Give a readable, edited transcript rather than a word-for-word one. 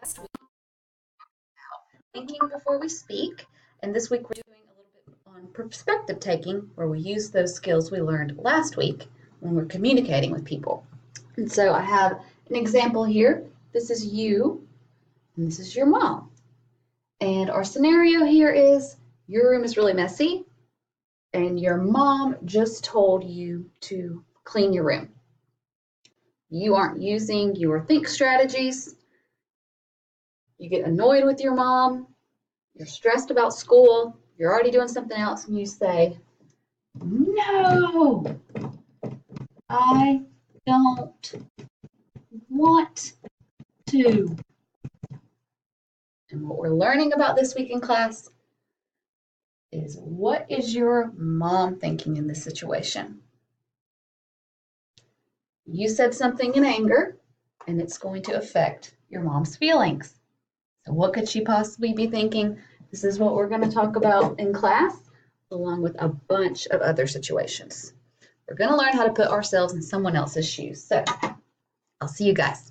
last week about thinking before we speak, and this week we're doing a little bit on perspective taking, where we use those skills we learned last week when we're communicating with people. And so I have an example here. This is you, and this is your mom. And our scenario here is your room is really messy, and your mom just told you to clean your room. You aren't using your think strategies. You get annoyed with your mom. You're stressed about school. You're already doing something else, and you say, "No, I don't want to." And what we're learning about this week in class is, what is your mom thinking in this situation? You said something in anger, and it's going to affect your mom's feelings. So what could she possibly be thinking? This is what we're going to talk about in class, along with a bunch of other situations. We're going to learn how to put ourselves in someone else's shoes. So I'll see you guys.